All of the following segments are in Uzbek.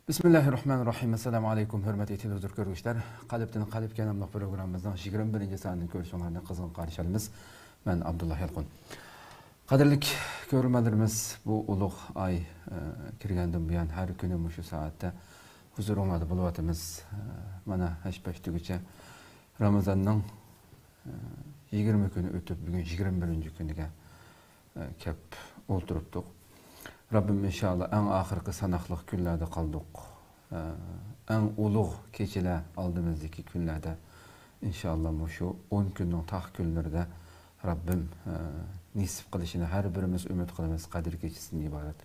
Bismillahirrahmanirrahim. Assalamu alaikum hörmətli televizor görgüçler. Qalbdən qalb kanalımız programımızdan 21-ci sanını görüşünlərlə qızğın qarşılayırıq. Mən Abdullah Yalqın. Qadirlik görürmələrimiz bu uluq ay kirgəndən bu yan hər günü şu saatdə huzurumuzda buluyatımız. Mana həşbəşdikcə Ramazanның 20 günü ötüb bugün 21-ci günüge kep oturupduq. Rabbim inşallah en ahirki sanaqlıq günlerde kaldık. En uluq keçilə aldığımızdaki günlerde inşallah şu 10 günün taq günlerde Rabbim nisip qilishini her birimiz ümit qilamiz. Qadir keçisindən ibaret.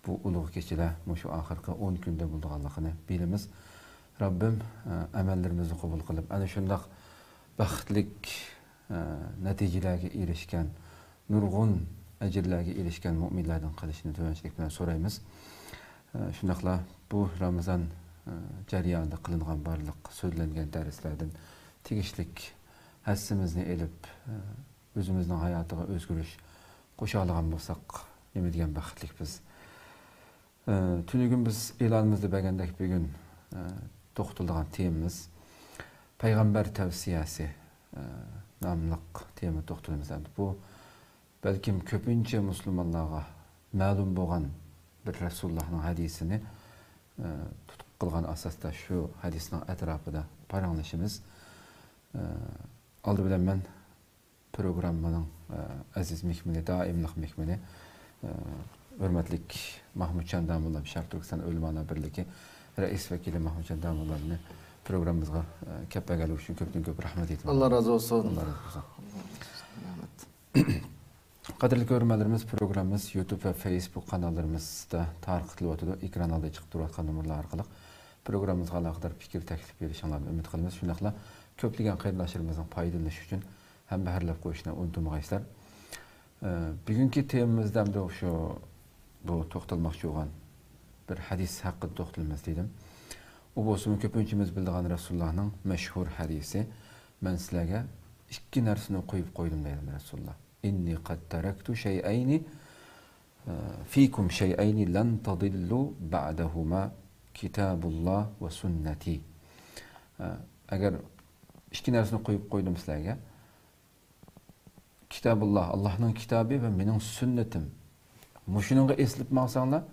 Bu uluq keçilə şu ahirki 10 günde bulduğanlığını bilimiz. Rabbim əməllərimizi qəbul qılıb, ana şundaq baxtlik neticelerge erişken nurgun ecirlerge erişken müminlerden kalışını tövənçilik bilen sorayımız. Şundaqla bu Ramazan jarayonida qilingan barliq so'zlangan darslardan tegishlik hassimizni elib o'zimizning hayotiga o'zgarish qo'sha olgan bo'lsak, nima degan baxtlik biz. Tünügün biz e'lonimizda bergandek bugun to'xtalgan temamiz Payg'ambar tavsiyasi nomli tema to'xtalamiz. Bu belki köpünce Müslümanlığa ma'lum bo'lgan bir Resulullah'ın hadisini tutup kılgan asasda şu hadisinin etrafında paranlaşımız. Aldı bilen ben programmanın aziz mihmini, daimlik mihmini hürmetlik Mahmut Çandamoğlu Şark Türkistan Ölümana Birliği reis vekili Mahmut Çandamoğlu'nu programımıza kepe gelip için köp rahmet etmem. Allah razı olsun. Allah razı olsun. Qadirli görürmələrimiz programımız YouTube ve Facebook kanallarımızda tarqıtılıb otudu. Ekran alda çıxıb duruyatqan numurlar arqalıq programımızға alaqdar fikir təklif verişənlərini ümid qılımız. Şundaqla köplügən qaydınlaşırımızın paydalanış üçün həm bəhərləb qoyuşuna unutulmağayslar. Bugünkü temamızda da şu bu toxtalmaqçı olan bir hadis haqqında toxtalmaz dedim. O bolsun köpünçimiz bildiğin Resulullah'ın məşhur hadisi. Mən sizlərə iki nərsini qoyub qoydum deydim Resulullah. İnni qad taraktu şey'ayni fikum şey'ayni lan tadillu ba'dahuma kitabullah ve sünneti. Eğer iki narsını koyup koydum sizlerge Kitabullah, Allah'ın kitabı ve benim sünnetim. Muşununla eslip mağsanla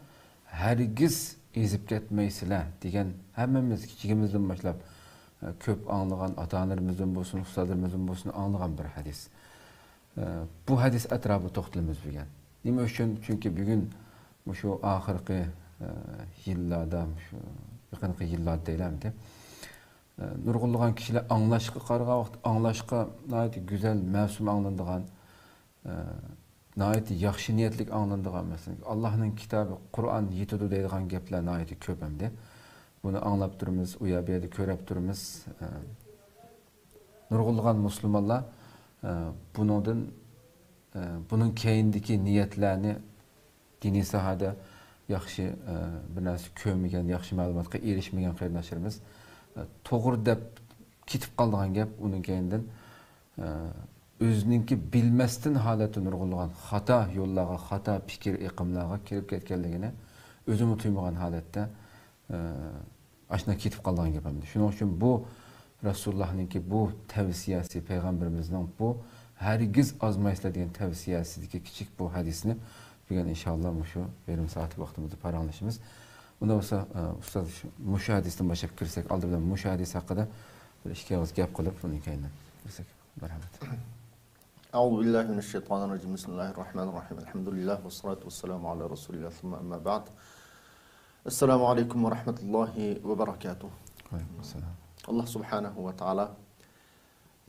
hergiz ezip ketmeysile degen hemmemiz kiçigimizden başlap köp anlayan ata-analarımızdan bolsun, ustalarımızdan bolsun anlayan bir hadis. Bu hadis etrafı toxtalımız bugün. Nima üçün? Çünkü bugün şu ahirki yıllarda, şu yakınki yıllarda deylemdi. Nurgulluğun kişiler anlaşqa qarıqa vaxt, anlaşqa nayeti güzel, məsum anlandığan, nayeti yaxşı niyetlik anlandığan mesela. Allah'ın kitabı, Kur'an yetidu deydiğen gepler nayeti köpemdi. Bunu anlap durumuz, uyabiyedi, körep durumuz. Nurgulluğun Müslümanlar bunun keyindeki niyetlerini dini sahada yaxşı bir narsa kömegen, yaxşı məlumatqa erişmegen qarindaşlarımız toğru dep kitip qaldıgan gap onun keyinden özününki bilmestin haleti nurgulluğan hata yollağa, hata fikir iqimlağa kirip ketkenligini özümü tuymagan halette aşına kitip qaldıgan gapamdı. Şunun için bu Resulullah'ın ki bu tavsiyesi Peygamberimizden bu hergiz azmaysla diyen tavsiyesideki küçük bu hadisini bugün inşallah şu verim saati vaxtımızda paranlaşımız. Bunda olsa ustad şu hadisten başlayıp girsek aldı bilen şu hadis hakkında bir iki ağız gap kılıp onun hikayeyinden girsek. Merhamet. Euzubillahimineşşeytanirracim. Bismillahirrahmanirrahim. Elhamdülillah ve salatu ve selamu ala Resulillah. Thumma amma ba'd. Esselamu aleyküm ve rahmetullahi ve berekatuhu. Aleykümselam. Allah subhanahu ve taala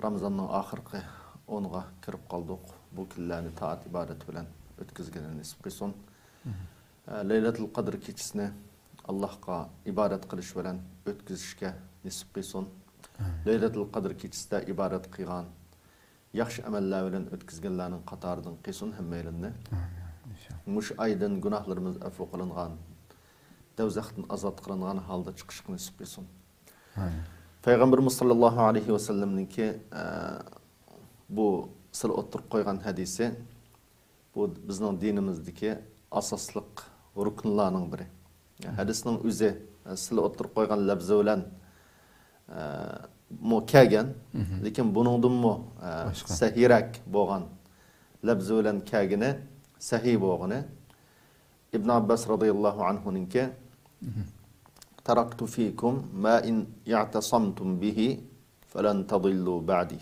Ramazan'ın ahirki onğa kirip kaldık. Bu küllerini taat ibadet bilen ötkizgenini nisip kılsın. Leylatul Qadr keçisini Allah'a ibadet kılış bilen ötkizişke nisip kılsın. Leylatul Qadr keçisinde ibadet kılgan yaxşı ameller bilen ötkizgenlerinin qatarından kılsın hemmeylini. Muş aydan günahlarımız affu kılıngan, devzaqtın azat kılıngan halda çıkışık nisip kılsın. Peygamberimiz sallallahu aleyhi ve sellem'nin ki bu sil oturup koygan hadisi bu bizning dinimizdeki asaslık rukunlarının biri. Hadisning o'zi sizlar o'tirib qo'ygan labzi bilan mu kelgan, lekin buningdanmi sahiyrak bo'lgan labzi bilan kelgani, sahiy bo'lgani İbn Abbas radıyallahu anhu'nunki taraktu fikum ma in ya'tasamtum bihi falan tadillu ba'di.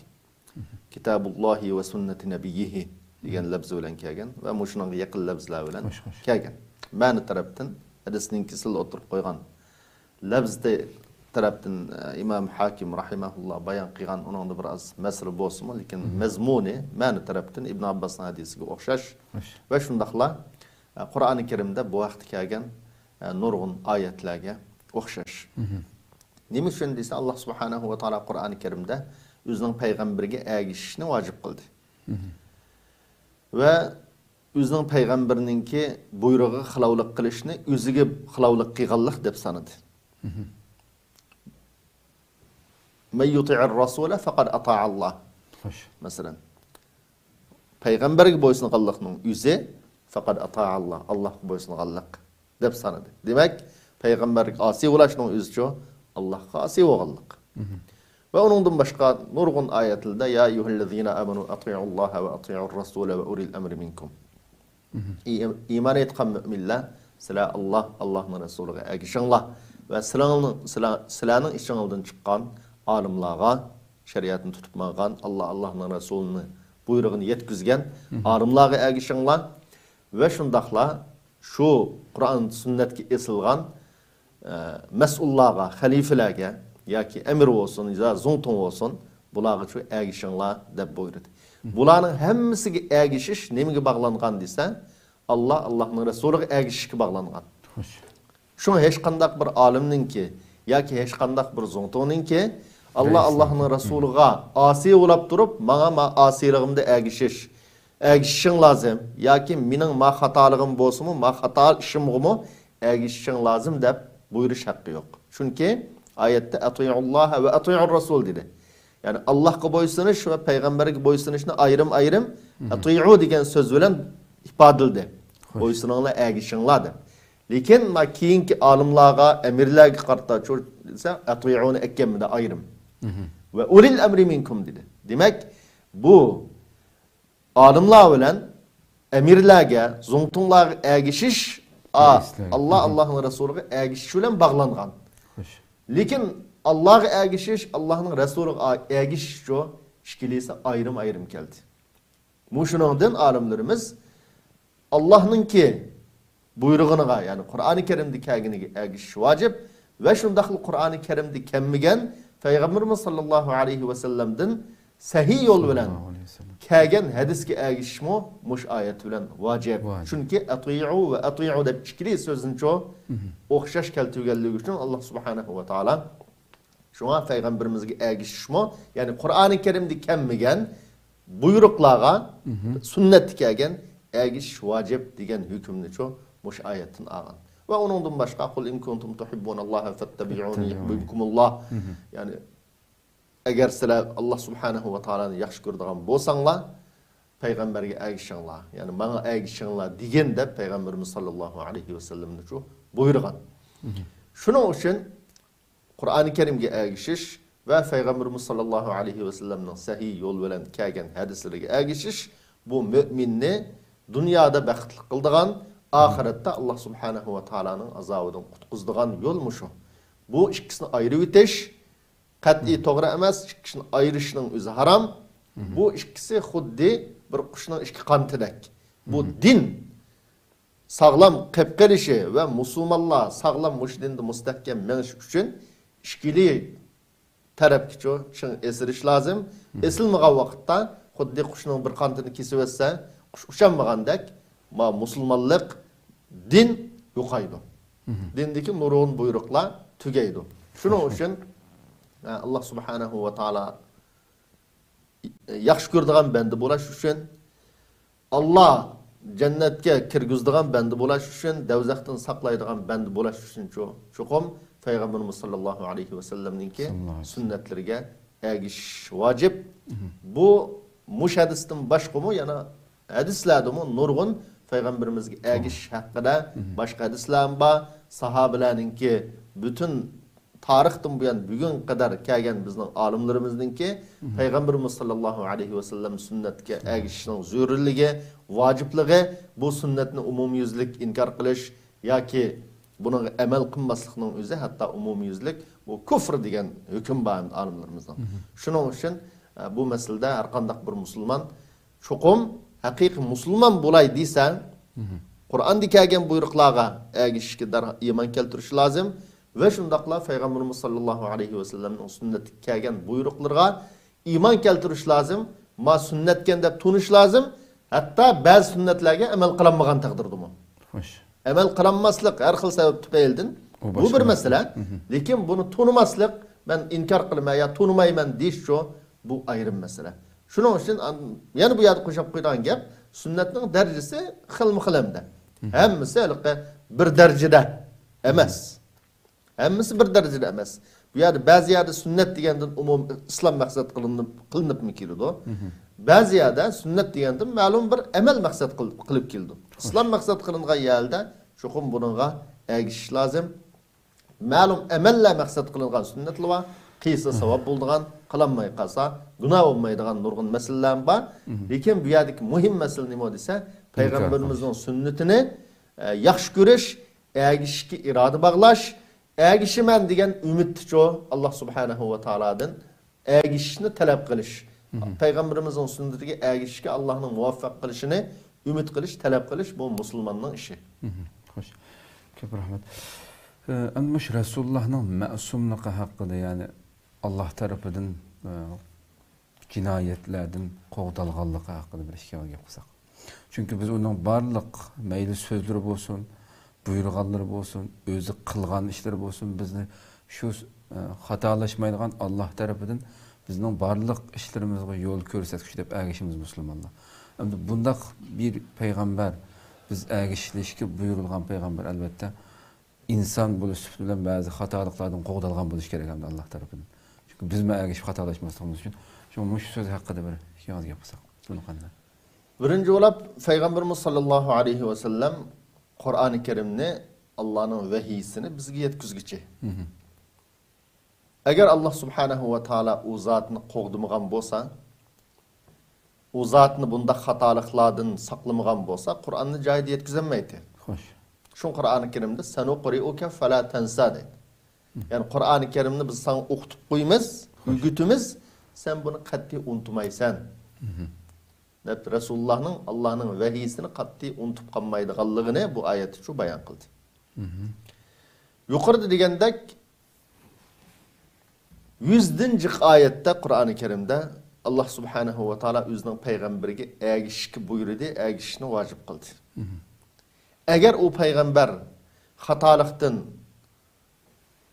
Kitabullahi ve sünneti nebiyyihi degan labz bilan kelgan va mushunga yaqin labzlar bilan kelgan. Ma'ni tarafdan hadisning kisil o'tirib qo'ygan labzda tarafdan İmam Hakim rahimahulloh bayon qilgan uningda biroz masala bo'lsa-mu, lekin mazmuni ma'ni tarafdan Ibn Abbasning hadisiga o'xshash va shundaqla Qur'oni Karimda bu vaqt kelgan nurg'un oyatlarga o'xshash. Nima uchun desa Alloh subhanahu va taolo Qur'oni Karimda o'zining payg'ambariga ergishishni vojib qildi. Va o'zining payg'ambarininki buyrug'iga xilovlik qilishni o'ziga xilovlik qilganlik deb sanadi. Men yuti'ir rasula faqad ata'a Allah. Masalan, payg'ambarga bo'ysunganlikning o'zi faqad ata'a Allah. Allohga bo'ysunganlik deb sanadi. Demak, payg'ambarga asi bo'lishning o'zicha Allohga asi bo'lganlik. Ve onundan başka nurgun ayetinde ya eyyuhellezine amenu ati'ullaha ve ati'ur rasule ve ulil emri minkum. İman etken müminler sila Allah, Allah'ın Resulü'ne ergişinler ve silanın içinizden çıkan alimlara şeriatını tutmagan Allah'ın Resulü'nü buyruğunu yetkizgen alimlara ergişinler ve şundakla şu Kur'an sünnetki esilgan mesullara, halifelerge ya ki emir olsun, ya zonton olsun, bularga şu ergişinler deb buyurdu. Bularning hemmisiga ergishish nemaga bog'langan desa, Allohning Rasuliga ergishishga bog'langan. Shuni hech qanday bir olimninki yoki hech qanday bir zontonninki Allohning Rasuliga asi bo'lib turib, menga asiligimda ergishishing lozim yoki mening ma xatoligim bo'lsa-mu, ma xato ishimgimi ergishishing lozim deb buyurish haqqi yo'q. Chunki ayette ati'ullah ve ati'ur rasul dedi. Yani Allah'a boysunish ve peygamberge boysunishni ayrım ati'u degan söz bilan ifodaldi. Boysuninglar ergishinglar deb. Lekin ma keyingi olimlarga, emirlarga qarata desa ati'uni ekkamida ayrım. Ve ulil emri minkum dedi. Demek bu olimlar bilan emirlarga, zuntunlarga ergishish Allah'ın Resulüge ergishish bilan bog'langan. Lekin Allah'a ergishish, Allah'ın Resulü'ne ergishish jo işkilisi ayrım keldi. Muşunundan alimlerimiz Allah'nınki buyruğuna yani Kur'an-ı Kerim'de kelginiga ergishish vacip ve şundaqlı Kur'an-ı Kerim'de kemmigen Peygamberimiz sallallahu aleyhi ve sellem'den sahih yol bilen kelgen hadisga ergishishmi mush ayet bilen vacip. Çünkü ati'u ve ati'u deb ikkili sözünço o'xshash keltirganligi uchun Alloh subhanahu va taolo shunga payg'ambarimizga ergishishmi, ya'ni Qur'oni Karimda kelmagan buyruqlarga sunnatga kelgan ergishish vojib degan hukmni mush oyatdan olgan. Va uningdan boshqa qul in kuntum tuhibbunalloha fattabi'uni yuhibbukumulloh. Ya'ni agar sizlar Alloh subhanahu va taoloni yaxshi ko'radigan bo'lsanglar, payg'ambarga ergishinglar, ya'ni menga ergishinglar deganda payg'ambarimiz sallallohu alayhi va sallamni buyurgan. Shuning uchun Qur'oni Karimga ergishish va payg'ambarimiz sallallohu alayhi va sallamning sahih yo'l bilan kelgan hadislariga ergishish bu mu'minni dunyoda baxtli qildigan, oxiratda Alloh subhanahu va taolaning azobidan qutqizdigan yo'lmi shu. Bu ikkisini ayirib o'tish qat'iy to'g'ri emas, ikkisini ayirishning o'zi harom. Bu ikkisi xuddi bir qushning ikki qantidak. Bu din sağlam qepqelishi ve musulmonlar sağlam mushdinda mustahkam menish uchun ishkili tarafga shun esirish lozim. Esilmagan vaqtda xuddi qushning bir qantini kesib etsa, qush uchanmagandek musulmonlik din yo'qaydi. Dindagi nurg'un buyruqlar tugaydi. Shuning uchun Alloh subhanahu va taolo yaxshi ko'radigan banda bo'lish uchun Alloh jannatga kirgizdigan banda bo'lish uchun, davzaxdan saqlaydigan banda bo'lish uchun cho'qim payg'ambarimiz sallallohu alayhi va sallamninki sunnatlariga ergishish vojib. Bu mush hadisdan boshqami yana hadislardami nurg'un payg'ambarimizga ergishish haqida boshqa hadislar bor sahabelarninki bütün tarixdan buyon bugun qadar kelgan bizning olimlarimizningki payg'ambarimiz sollallohu alayhi vasallam sunnatga ergishishning zarurligi, vojibligi, bu sunnatni umumyuzlik inkor qilish yoki buning amal qilmaslikning o'zi hatto umumyuzlik bu kufr degan hukm bor olimlarimizning. Shuning uchun bu masalada har qanday bir musulmon cho'qim haqiqiy musulmon bo'lay desa, Qur'onda kelgan buyruqlarga ergishishga iymon keltirish lozim ve shundaqla Peygamberimiz sallallahu aleyhi ve sellem'nin sünneti kelgan buyruqlarga iman keltirish lozim, ma sünnetken de tunish lozim, hatta bazı sünnetlerge amel kılanmagan taqdirdimi. Xo'sh. Amel kılanmaslık her xil sebep tüpeyildin. Bu bir mesele. Lekin bunu tunumaslık, ben inkar qilmay ya tunumayman deyish şu, bu ayrım mesele. Şunun için yani bu yerda qo'shib qo'ygan gap, sünnetning darajasi xilma-xilamda. Hammasi bir darajada emas. Hammasi bir darajada emas. Bu yerda ba'zi yerda sunnat degandan umum islom maqsad qilinib mi keldi? Ba'zi yerda sunnat degandan ma'lum bir amal maqsad qilib keldi. Islom maqsad qilingan yerda cho'qim buningga ergishish lozim. Ma'lum amallar maqsad qilingan sunnatlar va qiysa savob bo'ldigan, qilinmay qolsa gunoh bo'lmaydigan nurg'un masalalar bor. Lekin bu yerdagi muhim masala nima desa, payg'ambarimizning sunnatini yaxshi ko'rish, ergishishga iroda bog'lash, ergishiman degan umid cho Allah subhanahu va taoladan ergishishni talab qilish. Payg'ambarimizning sunnatiga ergishishga Allohning muvaffaq qilishini umid qilish, talab qilish bu musulmonning ishi. Xo'sh. Ko'p rahmat. Anmush Rasulullahning ma'sumligi haqida, ya'ni Allah tarafidan jinoyatlardan qo'g'dalganligi haqida bir ishga gap qilsak. Chunki biz uning barliq mayli so'zlari bo'lsin, buyurganlari bo'lsin, o'zi qilgan ishlari bo'lsin, bizni shu xatolashmaydigan Allah tarafidan bizning barliq ishlarimizga yo'l ko'rsatuvchi deb ergishimiz musulmonlar. Endi bundaq bir payg'ambar, biz ergishishga buyurilgan payg'ambar albatta inson bo'lish bilan ba'zi xatoliklardan qo'g'dalgan bo'lish kerak hamda Allah tarafidan. Chunki biz ergishib xatolashmasligimiz uchun shu so'z haqida bir yo'q gap qilsak, buni qanday? Birinci olarak Peygamberimiz sallallahu aleyhi ve sellem Kur'an-ı Kerim'ni Allah'ın vehiyisini bizge yetkizgiçi. Eğer Allah subhanahu ve taala o zatını qoğdumıgan bolsa, o zatını bunda hatalıklardan saklamagan bolsa, Kur'an'ı cayda yetkizemeydi. Hoş. Şu Kur'an-ı Kerim'de sen oqri'uke fela tensa deydi. Yani Kur'an-ı Kerim'ni biz sana okutup koyumuz, ülgütümüz, sen bunu kat'i unutmaysan. Resulullah'ın Allah'ın vehiyisini kat'i unutup kalmaydıganlığını bu ayeti şu bayan kıldı. Yukarıda degendek 100. ayette Kur'an-ı Kerim'de Allah subhanahu ve taala özünün peygamberine ergişki buyurdu, ergişini vacip kıldı. Eğer o peygamber hatalıktan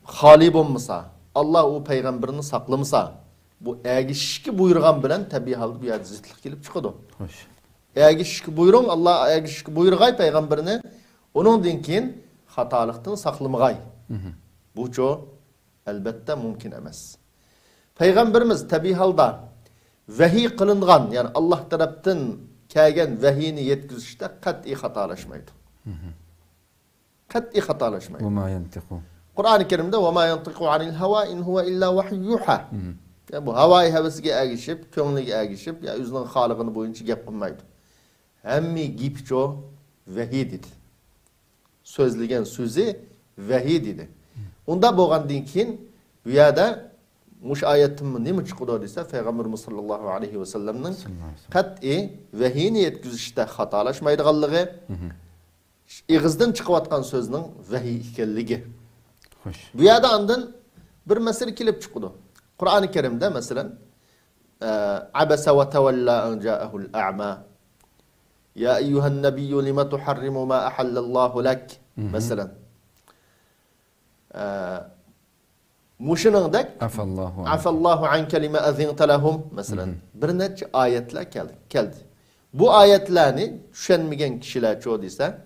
hali olmasa, Allah o peygamberini saklamasa, bu ergişki buyurgan bilen tabi halde bir yerde zıtlık gelip çıkıyordu. Ergişki buyurun, Allah ergişki buyurgay peygamberine, onun dinkin hatalıktan saklamagay. Bu çok elbette mümkün emez. Peygamberimiz tabi halde vahiy kılıngan, yani Allah taraftan kelgen vahiyini yetkizişte kat'i hatalaşmaydı. Kat'i hatalaşmaydı. Kur'an-ı Kerim'de وَمَا يَنْطِقُ عَنِ الْهَوَا اِنْ هُوَ اِلَّا وَحْيُ يُوحَى. Yani bu havai hevesine ergişip, könlüne ergişip, ya yüzünün halıqını boyunca gap qılmaydı. Hemmi gipço vahiy dedi. Sözlegen sözü vahiy dedi. Onda boğandan keyin bu yerda muş ayetimni nima chiqdi desa, Peygamberimiz sallallohu alayhi ve sellem'nin qat'i vahiyni yetkizishda xatolashmaydiganligi, ig'izdan chiqayotgan so'zning vahiy ekanligi. Bu yerda ondan bir masala kelib chiqdi. Kur'an-ı Kerim'de mesela abasa ve tevella en ca'ahul a'ma ya eyyuhen nebiyyü lima tuharrimu ma ahallallahu lek mesela muşunundaki afallahu anke lima azinta lahum mesela bir neçe ayetler geldi. Bu ayetlerini düşünmeyen kişiler çoğu ise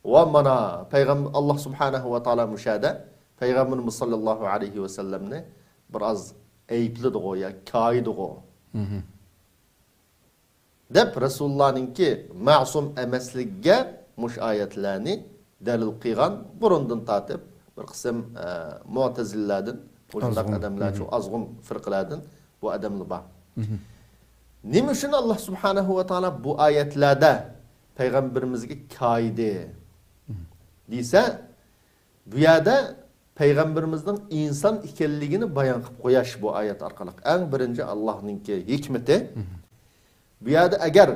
ve mana Peygamber Allah subhanahu ve taala müşahede Peygamberimiz sallallahu aleyhi ve sellem'ni biraz eyipli o ya, kaid o. Dep Resulullah'ın ki masum emesliğe muş ayetlerini dalil qilgan, burundan tatib bir qism mu'tazillardan, o'shunday odamlar, shu azg'un firqalardan bu odamlar bor. Nima uchun Alloh subhanahu va taolo bu oyatlarda payg'ambarimizga koydi desa, bu yerda payg'ambarimizning inson ekanligini bayon qilib qo'yash bu oyat orqali. Eng birinchi Allohning hikmati. Bu yerda agar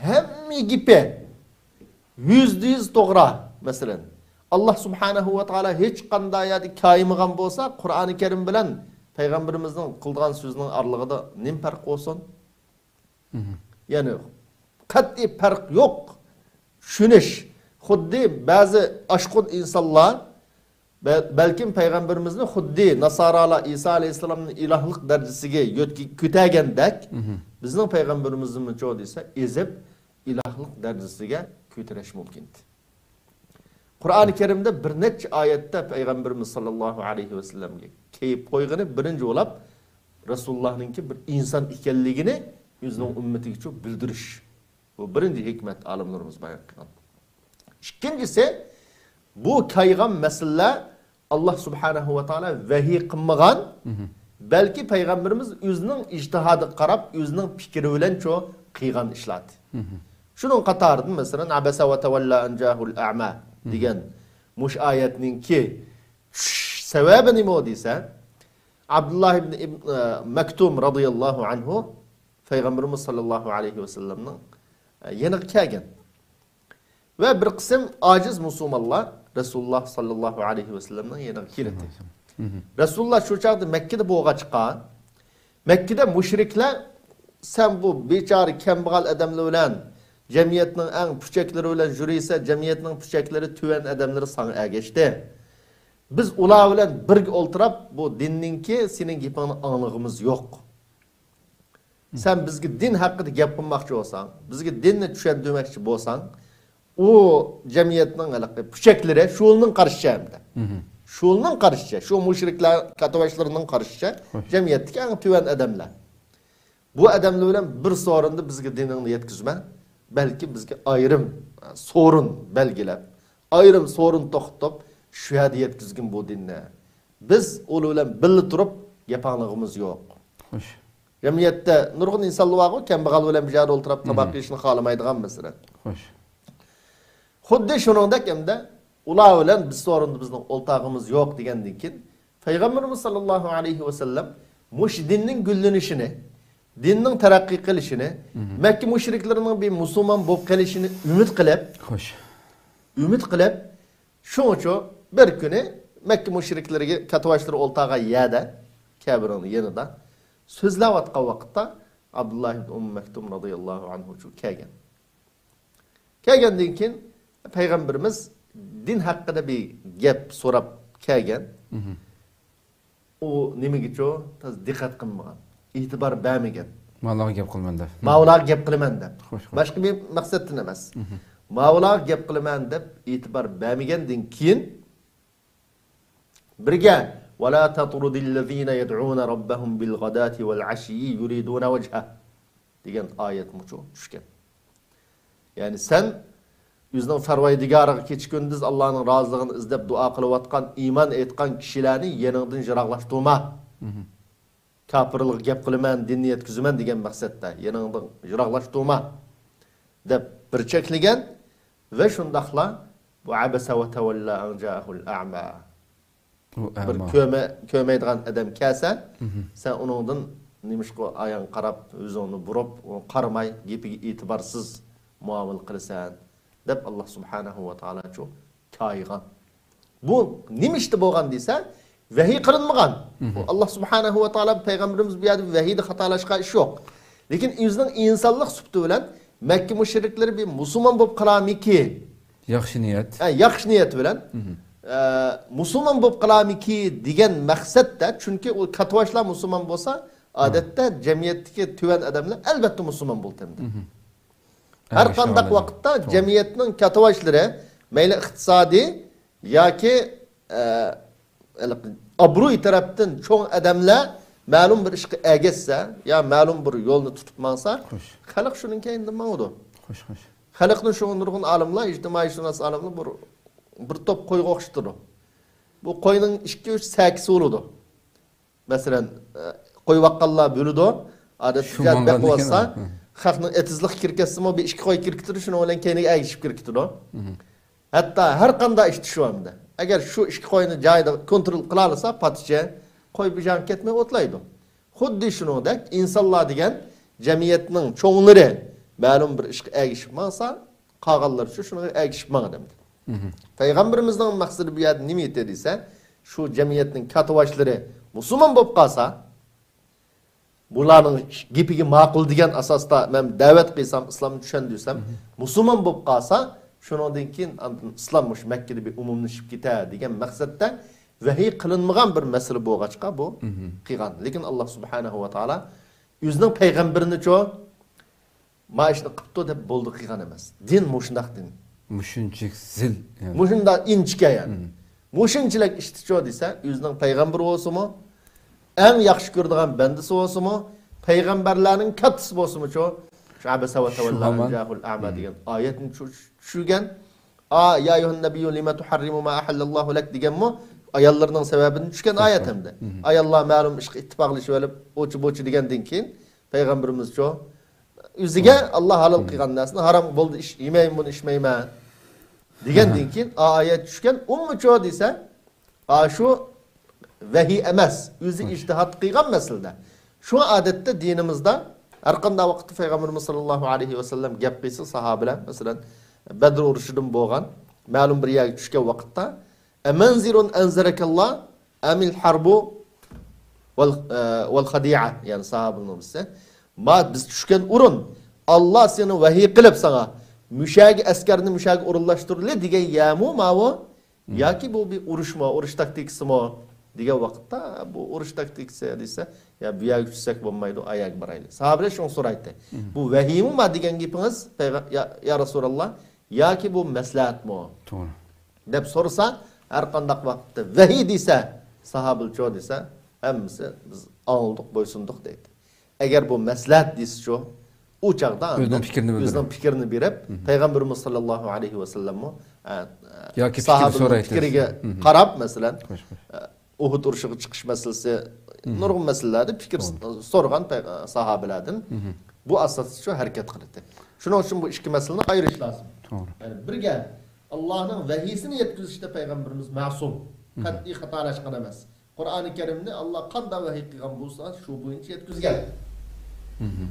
hamma gipi %100 to'g'ri, masalan, Alloh subhanahu va taolo hech qanday yerda koymagan bo'lsa, Qur'oni Karim bilan payg'ambarimizning qilgan so'zining oralig'ida nim farq bo'lsin? Yani qat'iy farq yo'q. Tushunish. Xuddi ba'zi ashqud insonlar balkim payg'ambarimizni xuddi Nasoralar Isa alayhisolamning ilohlik darajasiga ko'targandek, bizning payg'ambarimizni cho'q desa, ezib ilohlik darajasiga ko'tarish mumkin. Qur'oni Karimda bir necha oyatda payg'ambarimiz sollallohu alayhi vasallamga keyib qo'ygani birinchi bo'lib Rasulullahninki bir inson ekanligini o'zining ummatiga cho'q bildirish. Bu birinchi hikmat olimlarimiz bayon qilgan. İkincisi, bu kaygan meseleler Allah subhanahu wa ta'ala vahiy qilmagan, belki peygamberimiz özünün ijtihadı qarab, özünün fikri bilen çoğu qilgan ishlar. Şunun qatarida mesela abasa ve tawalla an jahul a'ma degan mush oyatninki sebebi nima desa, Abdullah ibn Maktum radıyallahu anhu Peygamberimiz sallallahu aleyhi ve sellem'nin yanıqa kelgan. Ve bir kısım aciz musulmonlar Resulullah sallallahu aleyhi ve sellem'nin yanıqa keldi. Resulullah şu çağda Mekke'de boğağa çıkan. Mekke'de müşrikler sen bu beçari kembag'al adamlar bilan jamiyatning eng puchakleri bilan juriysa, jamiyatning puchakleri tüven adamları sana ergeçti. Biz ular bilan birga o'ltirib bu dinninki sening gapingni anlig'imiz yo'q. Sen bizga din haqida gap qilmoqchi bo'lsang, bizga dinni tushuntirmoqchi bo'lsang, o cemiyetinin puchakleri şuulunun karışacağımda. Şuulunun karışacağı, şu müşrikler, katavaşlarının karışacağı cemiyetteki en tüven adamlar. Bu adamlarla bir sorunda bizge dinini yetkizme, belki bizge ayrım sorun belgilep, ayrım sorun toxtup, şu yerde yetkizgin bu dinine. Biz onunla birli turup yapanlığımız yok. Cemiyette nurgun insanlı var o, kembağal bilen bir yerde oturup tabak işini halamaydıgan mesela. Xuddi shuningdek hamda ular bilan biz sorunda bizning o'rtog'imiz yo'q degandan keyin Payg'ambarimiz sollallohu alayhi va sallam mush dinning gullanishini, dinning taraqqiy qilishini, Makka mushriklarining bir musulmon bo'lib qolishini umid qilib, shuning uchun bir kuni Makka mushriklariga katavashlar o'rtog'i yada, Kabironing yanida so'zlayotgan vaqtda Abdullah ibn Maktum radhiyallohu anhu kelgan. Kelgandan keyin Peygamberimiz din hakkında bir gap so'rab kelgan. O nimaga cho'q taz diqqat qilmagan, e'tibor bermagan. Mavloga gap qilman deb. Mavloga gap qilaman deb. Boshqa bir maqsaddan emas. Mavloga gap qilaman deb e'tibor bermagandan keyin birga ولا تطرد الذين يدعون ربهم بالغداة والعشي يريدون وجهه degan oyat mucho tushgan. Yani sen yüzden farvaydigarıga kecha kunduz Allohning roziligini izlab duo qilayotgan, iymon etgan kishilarni yaningdan jiroqlashtirma. Kafirlik gap qilaman, dinni yetkizaman degan maqsadda yaningdan jiroqlashtirma deb bir cheklagan ve shundaqla bu abasa va tawalla an ja'ahul a'ma. Bir kömeydigan adam kelsa, sen onundan nimishqo ayağın qarab, o'zini burib, qaramay, gapiga e'tiborsiz muomala qilasan deb Allah subhanahu va taolo cho kaygan. Bu nimishda bo'lgan desa, vahiy qilinmagan. Allah subhanahu va taolo payg'ambarimiz bu yerda vahiyda xatolashgan ish yo'q. Lekin o'zining insonlik sufti bilan Makka mushriklari bir musulmon bo'lib qolamiki, yaxshi niyat. Yaxshi niyat bilan musulmon bo'lib qolamiki degan maqsadda, chunki u katvoshlar musulmon bo'lsa, odatda jamiyatdagi tuvan odamlar albatta musulmon bo'ladi. Her qanday vaqtda jamiyatning katvoshları, mayli iqtisodiy yoki obro'y tarafdan cho'ng odamlar ma'lum bir ishga egassa, ya ma'lum bir yo'lni tutib mansa, xalq shuning keyinda mavdu. Xalqning shu nurg'un olimlar, ijtimoiy shunos olimlar bir bir top qo'yga o'xshatadi. Bu qo'yning 2-3 sakisi bo'ladi. Masalan, qo'yib baqqanlar bo'ladi. Odatda jabba bo'lsa, xalqning etizlik kirkasimi bir 2 qo'y kirkitadi, shuni bilan keyinga agishib kirkitadi. Hatto har qanday ish tushuvamda. Agar shu 2 qo'yni joyida kontrol qila olsa, paticha qo'y bijan ketmay o'tlaydi. Xuddi shuningdek, insonlar degan jamiyatning cho'nglari ma'lum bir ishga agishib maqsa, qolganlar shunga agishib maqdam. Payg'ambarimizning maqsadi bu yerda nima edi desa, shu jamiyatning katavashlari musulmon bo'lib qolsa, bularning gapiga ma'qul degan asosda men da'vat qilsam, islomni tushundirsam, musulmon bo'lib qolsa, shundan keyin islom mush Makkada bir umumlashib ketadi degan maqsadda vahiy qilinmagan bir masala bo'lg'achqa bu qilgan. Lekin Alloh subhanahu va taolo o'zining payg'ambarini-cho ma'ishni qilibdi deb bo'ldi qilgan emas. Din mushundaq din. Mushunchik zil. Mushunda inchga yani. Mushunchilik ishticho desa, o'zining payg'ambari bo'lsa-mu, eng yaxshi ko'radigan bandasi bo'lsa-mu, payg'ambarlarning kattasi bo'lsa-mu-cho, Şa'basa ve tevalla cahul a'ma degan oyatni tushirgan. Ya ayyuhan nabiyyu lima tuharrimu ma ahallallohu lak deganmi? Ayollarning sababini tushgan oyat hamda. Ayollar ma'lum ishga ittifoqlashib olib, o'chi-bo'chi degandan keyin payg'ambarimiz-cho o'ziga Alloh halol qilgan narsani harom bo'ldi, ish yemayman, buni ishmayman degandan keyin oyat tushgan. Ummu-cho desa, shu vahiy emas, o'zi ijtihod qilgan masalada. Şu adette dinimizde her qanday vaqtda Peygamberimiz sallallahu aleyhi ve sellem gap qilsa sahabelar, mesela Badr urushidan bo'lgan ma'lum bir yerga tushgan vaqtda amanzirun anzarakallah amil harbu wal khadi'a, yani sahabelar ise biz tushgan o'rin Allah seni vahiy qilib sana müşagi askarni müşagi o'rinlashtirdi degan yamu ma'vo yoki bu bir urushma, urush taktikasimi degan vaqtda bu urush taktikasi desa ya bu yerga tushsak bo'lmaydi, ayak borayli. Sahabelar shuni so'raydi. Bu vahiymi ma degan gapingiz ya Rasululloh yoki bu maslahatmi? To'g'ri. deb so'rasa, har qanday vaqtda vahiy desa, sahabilcho desa, hammasi biz oldik, bo'ysundik deydi. Agar bu maslahat desa-cho, u chaqda o'zining fikrini berib, payg'ambarimiz sallallohu alayhi va sallam yoki fikriga qarab, masalan, Uhud urushiga chiqish masalasi, nurg'un masalalarda fikr so'rgan sahabalardan bu asosda shu harakat qildi. Shuning uchun bu ikki masalani ayirish lozim. To'g'ri. Ya'ni birga Allohning vahiyisini yetkazishda payg'ambarimiz ma'sum, qat'iy xatolashgan emas. Qur'oni Karimda Alloh qanday vahiy qilgan bo'lsa, shu bo'yicha yetkazgan.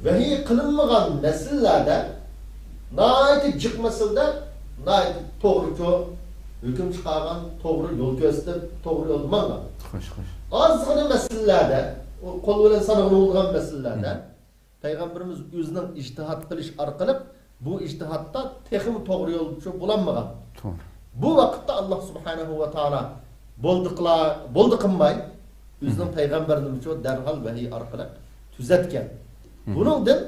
Vahiy qilinmagan masalalarda, nayt jiq masalada, nayt to'g'ri hüküm çıkargan, doğru yol gösterip, doğru yol mangan. Azgını meselelerde, kol bilen sanıqlı olgan meselelerde, Peygamberimiz özünün ictihat qilish arqılıp, bu ictihatta texim doğru yol bulanmagan. Bu vakitte Allah subhanahu wa ta'ala boldu qılmay, özünün Peygamberinin derhal vahiy arqılıp tüzetken. Bunundan,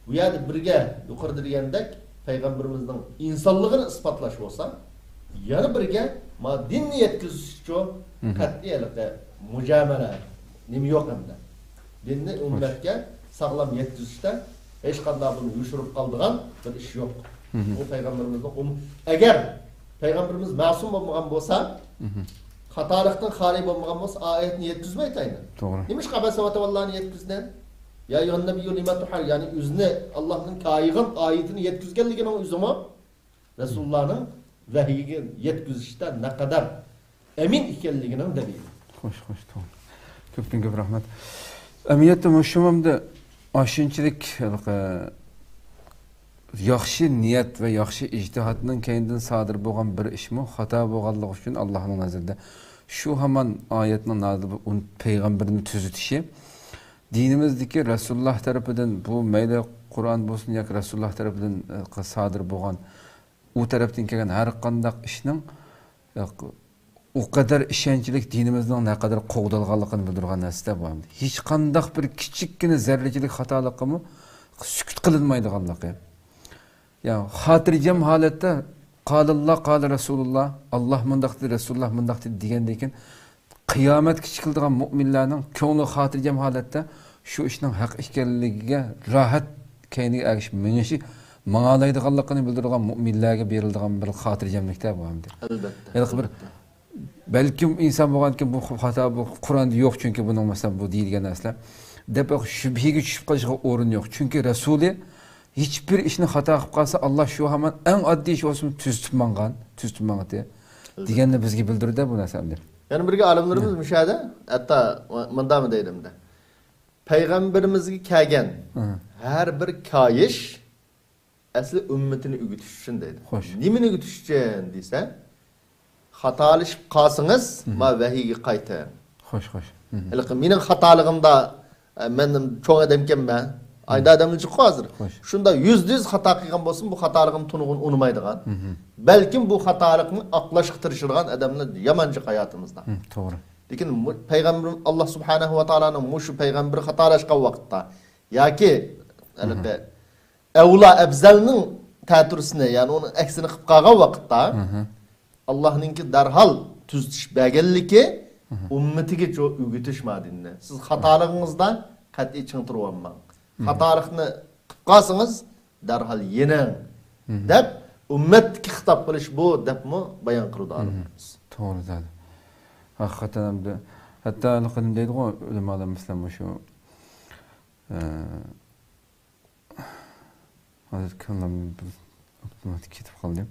bu yerda birge yuqorida degandek, Peygamberimizin insonligini isbotlash bo'lsa, yana birga dinni yetkazishga qat'iylikda mujamala nima yo'q hamda. Dinni ummatga sog'lom yetkazishda hech qanday buni yushirib qoldigan bir ish yo'q. Bu payg'ambarimizning agar payg'ambarimiz ma'sum bo'lmagan bo'lsa, xatolikdan xoli bo'lmagan bo'lsa, oyatni yetkazmaydi ayni. To'g'ri. Nima qabasa va tavallani yetkazdi? Ya ayyuhan nabiyyu lima tuhar, yani o'zini Allohning qayig'in oyatini yetkazganligining o'zimi Rasulullohning vahiyiga yetkazishda ne kadar emin ekanligining dalili. Xo'sh, to'g'ri. Ko'pdan ko'p rahmat. Amiyatda mushumamda oshunchilik yaxshi niyat va yaxshi ijtihodning keyindan sodir bo'lgan bir ishmi, xato bo'lganligi uchun Allohning nazarida shu hamon oyatning nozil bo'lgan payg'ambarni tuzitishi dinimizdagi Rasululloh tarafidan bu mayli Qur'on bo'lsin yoki Rasululloh tarafidan sodir bo'lgan u tarafdan kelgan har qanday ishning o kadar ishonchlik dinimizning ne kadar qo'g'dalganligini bildirgan narsa bu. Hech qanday bir kichikkina zarrachilik xatoligimi sukut qilinmaydiganligi. Ya xotirjam holatda qalilloh qala Rasululloh, Alloh mundaqdi, Rasululloh mundaqdi degandan keyin qiyomat kichikildigan mu'minlarning ko'ngli xotirjam holatda shu ishning haq ekanligiga rohat kayniga erishib minishi mağalaydiganligini bildirgan mu'minlarga berildigan bir xotirjamlikda bu hamda. Elbette. Yani bir belki insan bo'lganki bu xato bu Qur'onda yo'q chunki buning masalan bu deyilgan narsalar deb shubhaga tushib qolishga o'rin yo'q. Chunki Rasuli hiçbir ishni xato qilib qolsa Alloh shu hamon eng oddiy ish bo'lsin tuzitib mang'an deganni bizga bildirdi bu narsani. Yani birga alimlarimiz müşahede hatta mındamı deydim de. Peygamberimizge kelgen her bir kayiş asli ümmetini ügütüş için deydi. Nimini ügütüş için deyse hatalışıp kalsınız ma vahiyge kaytayın. Hoş. Benim hatalığımda benim çoğun adamken ben ayda adamın çıkı hazır. Şunda %100 hata kıygan bolsun bu hatalığım tunuğun unumaydıgan. Belki bu hatalığını aklaşıktırışırgan adamlar yamancık hayatımızda. Doğru. Lekin Peygamberim Allah Subhanahu ve Taala'nın şu peygamberi hatalaşkan vakitte ya ki evla ebzelinin taturisine yani onun eksini kıp kalgan vakitte Allah'ınki derhal tüzüş belgeli ki ümmetiga çok ügütüş madinne. Siz hatalığınızda kat'i çıntırı olmang. Hatalıqni qilib qolsangiz darhol yenang deb ummatga xitob qilish bu debmi bayon qildi olimlarimiz. To'g'ri dedi. Haqiqatan ham hatto aniqim deydi-ku ulamolar masalan shu hozir kallam avtomatik ketib qoldim.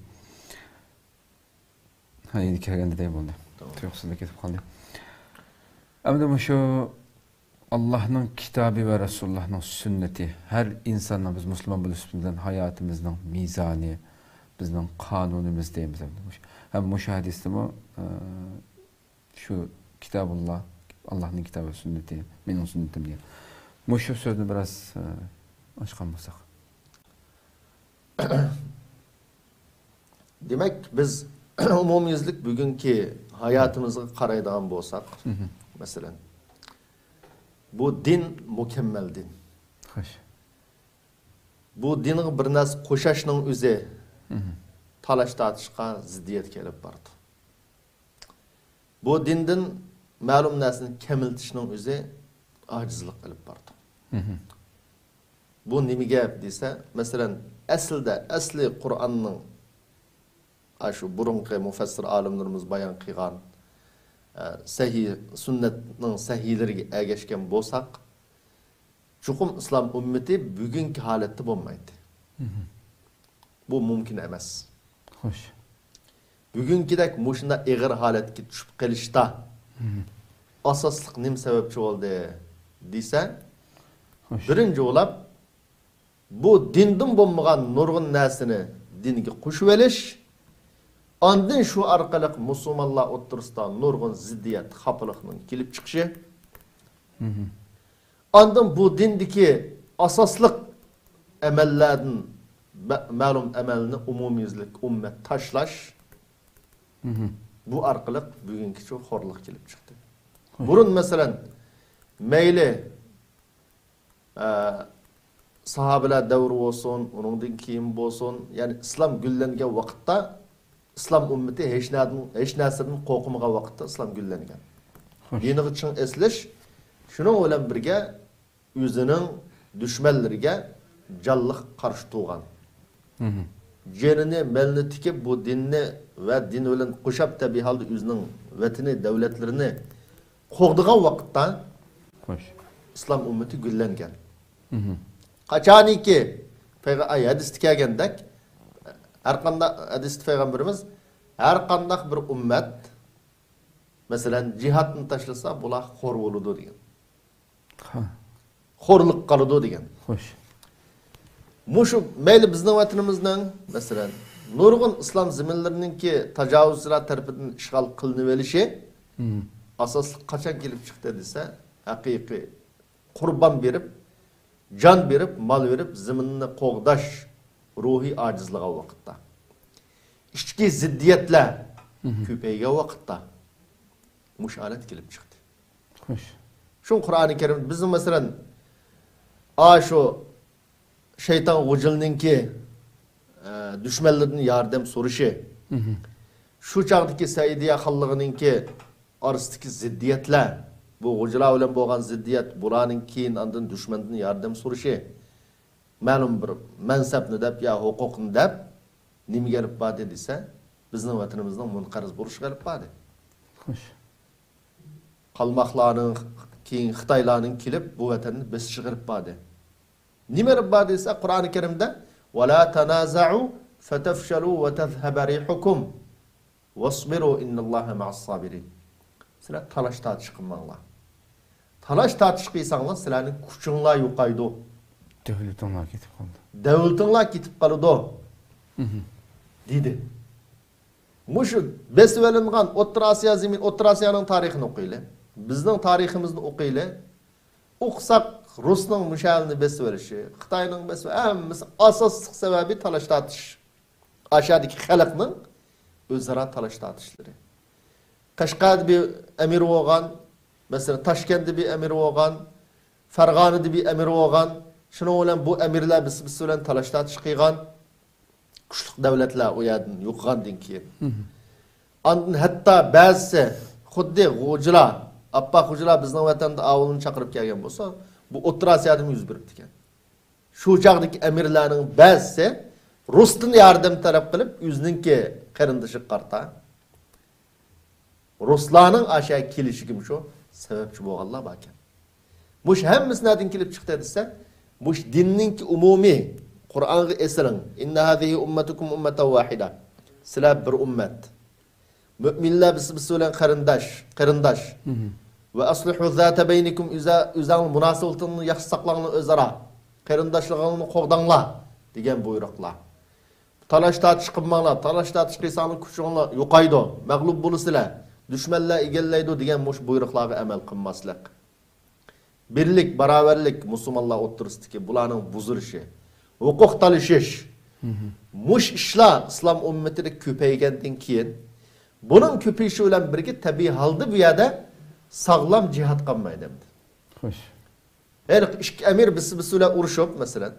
Ha, endi kirganday bo'ldi. Tuyuqsizlik ketib qoldi. Ammo shu Allah'ın kitabı ve Resulullah'ın sünneti her insanla biz Müslüman buluşumuzdan hayatımızdan mizani, bizden kanunumuz deyimiz. Hem müşahedesi mi şu kitabullah, Allah'ın kitabı ve sünneti, benim sünnetim diye. Şu sözünü biraz açıkan olsak. Demek biz umumiyizlik bugünkü hayatımızı qaraydigan bolsak, mesela bu din mükemmel din. Hoş. Bu dinin bir narsa qo'shashning o'zi talash tortishga ziddiyat kelib bordi. Bu dindan ma'lum narsani kamiltishning o'zi ojizlik qilib bordi. Bu nima gap desa, masalan, asli Qur'onning shu burunqi mufassir olimlarimiz bayon qilgan sahih sünnetning sahihlariga ergashgan bo'lsak, chuqum islom ummati bugungi holatda bo'lmaydi. Bu mumkin emas. Xo'sh. Bugünkidek mushunda ig'ir holatga tushib qolishda asosliq nim sababchi bo'ldi desa, birinchi o'lab bu dindan bo'lmagan nurg'un narsani dinga qo'shib olish, ondan şu orqali musulmonlar o'rtasida nurg'un ziddiyat, xafalikning kelib chiqishi. Ondan bu dindagi asosliq amallardan ma'lum amalni umumiyizlik ummat tashlash. Bu orqali bugungi shu xorliq kelib chiqdi. Burun masalan mayli sahabeler davri bo'lsin, uningdan keyin bo'lsin, ya'ni islom gullangan vaqtda İslam ümmeti hech narsadan qo'rqmagan vaqtda islom gullangan. Diniga chin eslash shuning bilan birga o'zining dushmanlariga jonliq qarshi turgan. Jenini malni tikib bu dinni va din bilan qo'shab tabiiy holda o'zining vatani, davlatlarini qo'rqdigan vaqtda islom ummati gullangan. Qachoniki hadisda kelgandek her qanday hadis peygamberimiz her qanday bir ummet mesela cihatni tashlasa bular xor bo'ladi degan. Xorliq qiladi degan. Xo'sh. Mushu mayli bizning vatanimizdan mesela nurg'un islom zaminlarininki tajovuzchilar tarafidan ishg'ol qilinib olishi asosli qachon kelib chiqdi desa, haqiqiy qurbon berib, jon berib, mol berib zaminni qo'g'dash ruhi acizliğe vakitte. İçki ziddiyetler köpeyge vakitte müşahalet gelip çıktı. Hoş. Şu Kur'an-ı Kerim bizim mesela şu şeytan ucunun ki düşmanlarının yardım soruşu şu çağdaki Saidiye Hallı'nın ki arasındaki ziddiyetler bu ucula olan boğan ziddiyet buranın ki andın düşmanının yardım soruşu ma'lum bir mansabni deb yo huquqni deb nima kelib badi desa, bizning vatanimizning munqariz bo'lishi kelib badi. Xo'sh. Qalmoqlarning, keyin Xitoylarning kelib bu vatanni besishi kelib badi. Nima kelib badi desa, Qur'oni Karimda "Va la tanaza'u fatafshalu va tazhaba rihukum wasbiru innalloha ma'as sabirin." Sizlar talash tartish qilmanglar. Talash tartish qilsanglar, sizlarning kuchinglar yo'qaydi. Davlatinglar ketib qoldi. Davlatinglar ketib qoladi. Dedi. Mushu besvelingan O'rta Osiyo zemin, O'rta Osiyoning tarixini o'qiyli. Bizning tariximizni o'qiyli. O'qisak Rusning mushalini besvelishi, Xitoyning hammasi asosiy sababi talash tartish. Aşağıdaki xalqning o'zaro talash tartishlari. Qashqarda bir emir bo'lgan, mesela Toshkentda bir emir bo'lgan, Farg'onada bir emir bo'lgan. Shuning bilan bu emirlar biz bilan talash tartish qilgan. Kuchli davlatlar o yerdan yo'qgandan keyin. Ondan hatto ba'zisi xuddi g'o'jilar, appa g'o'jilar bizning vatanda avulni chaqirib kelgan bo'lsa, bu O'rta Osiyoda yuz beribdi ekan. Shu chaqdagi emirlarning ba'zisi Rus'tan yardım taraf qilib, o'zininki qarindoshi qarta. Ruslarning aşağı kelishigim shu sababchi bo'lganlar bor ekan. Mush hammasi nereden kelib chiqdi desa, mush dinninki umumiy Qur'onga esiring. Inna hazihi ummatukum ummatan wahida. Sizlar bir ummat. Müminlar biz bilan qarindosh. Ve aslihu zata baynikum o'zang munosabatini yaxshi saqlanglar o'zaro. Qarindoshligingni qo'g'danglar degan buyruqlar. Talash tartish qilmanglar, talash tartish qilsanglar kuchinglar yo'qaydi, mag'lub bo'lasizlar, dushmanlar egallaydi degan mush buyruqlarga amal qilmaslik. Birlik, barobarlik musulmonlar o'rtasidagi bularning buzilishi, huquq talashish. Mush ishlar islom ummatida ko'paygandan keyin buning ko'payishi bilan birga tabiiy holda bu yerda sog'lom jihad qolmaydi. Xo'sh. Her ikki emir biz bilan urushib, masalan,